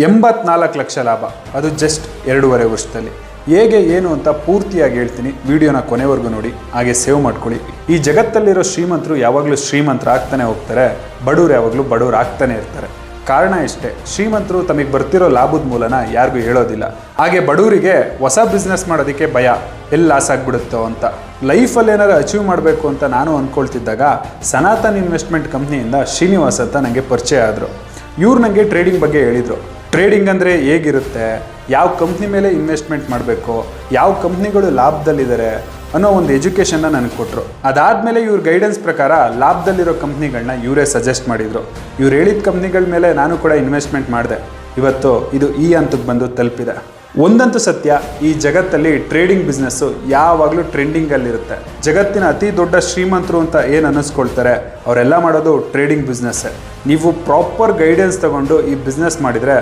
84 ಲಕ್ಷ ಲಾಭ, ಅದು ಜಸ್ಟ್ 2.5 ವರ್ಷದಲ್ಲಿ. ಹೇಗೆ ಏನು ಅಂತ ಪೂರ್ತಿಯಾಗಿ ಹೇಳ್ತೀನಿ, ವಿಡಿಯೋನ ಕೊನೆವರೆಗೂ ನೋಡಿ, ಹಾಗೆ ಸೇವ್ ಮಾಡ್ಕೊಳ್ಳಿ. ಈ ಜಗತ್ತಲ್ಲಿರೋ ಶ್ರೀಮಂತರು ಯಾವಾಗಲೂ ಶ್ರೀಮಂತರಾಗ್ತಾನೆ ಹೋಗ್ತಾರೆ, ಬಡವರು ಯಾವಾಗಲೂ ಬಡವರು ಆಗ್ತಾನೆ ಇರ್ತಾರೆ. ಕಾರಣ ಇಷ್ಟೇ, ಶ್ರೀಮಂತರು ತಮಗೆ ಬರ್ತಿರೋ ಲಾಭದ ಮೂಲನ ಯಾರಿಗೂ ಹೇಳೋದಿಲ್ಲ. ಹಾಗೆ ಬಡವರಿಗೆ ಹೊಸ ಬಿಸ್ನೆಸ್ ಮಾಡೋದಕ್ಕೆ ಭಯ, ಎಲ್ಲಿ ಲಾಸ್ ಆಗಿಬಿಡುತ್ತೋ ಅಂತ. ಲೈಫಲ್ಲಿ ಏನಾರು ಅಚೀವ್ ಮಾಡಬೇಕು ಅಂತ ನಾನು ಅಂದ್ಕೊಳ್ತಿದ್ದಾಗ ಸನಾತನ್ ಇನ್ವೆಸ್ಟ್ಮೆಂಟ್ ಕಂಪ್ನಿಯಿಂದ ಶ್ರೀನಿವಾಸ್ ಅಂತ ನನಗೆ ಪರಿಚಯ ಆದರು. ಇವ್ರು ನನಗೆ ಟ್ರೇಡಿಂಗ್ ಬಗ್ಗೆ ಹೇಳಿದರು. ಟ್ರೇಡಿಂಗ್ ಅಂದರೆ ಹೇಗಿರುತ್ತೆ, ಯಾವ ಕಂಪ್ನಿ ಮೇಲೆ ಇನ್ವೆಸ್ಟ್ಮೆಂಟ್ ಮಾಡಬೇಕು, ಯಾವ ಕಂಪ್ನಿಗಳು ಲಾಭದಲ್ಲಿದ್ದಾರೆ ಅನ್ನೋ ಒಂದು ಎಜುಕೇಷನ್ನ ನನಗೆ ಕೊಟ್ಟರು. ಅದಾದಮೇಲೆ ಇವ್ರ ಗೈಡೆನ್ಸ್ ಪ್ರಕಾರ ಲಾಭದಲ್ಲಿರೋ ಕಂಪ್ನಿಗಳನ್ನ ಇವರೇ ಸಜೆಸ್ಟ್ ಮಾಡಿದರು. ಇವ್ರು ಹೇಳಿದ ಕಂಪ್ನಿಗಳ ಮೇಲೆ ನಾನು ಕೂಡ ಇನ್ವೆಸ್ಟ್ಮೆಂಟ್ ಮಾಡಿದೆ. ಇವತ್ತು ಇದು ಈ ಹಂತಕ್ಕೆ ಬಂದು ತಲುಪಿದೆ. ಒಂದಂತೂ ಸತ್ಯ, ಈ ಜಗತ್ತಲ್ಲಿ ಟ್ರೇಡಿಂಗ್ ಬಿಸ್ನೆಸ್ಸು ಯಾವಾಗಲೂ ಟ್ರೆಂಡಿಂಗಲ್ಲಿರುತ್ತೆ. ಜಗತ್ತಿನ ಅತಿ ದೊಡ್ಡ ಶ್ರೀಮಂತರು ಅಂತ ಏನು ಅನ್ನಿಸ್ಕೊಳ್ತಾರೆ ಅವರೆಲ್ಲ ಮಾಡೋದು ಟ್ರೇಡಿಂಗ್ ಬಿಸ್ನೆಸ್ಸೇ. ನೀವು ಪ್ರಾಪರ್ ಗೈಡೆನ್ಸ್ ತಗೊಂಡು ಈ ಬಿಸ್ನೆಸ್ ಮಾಡಿದರೆ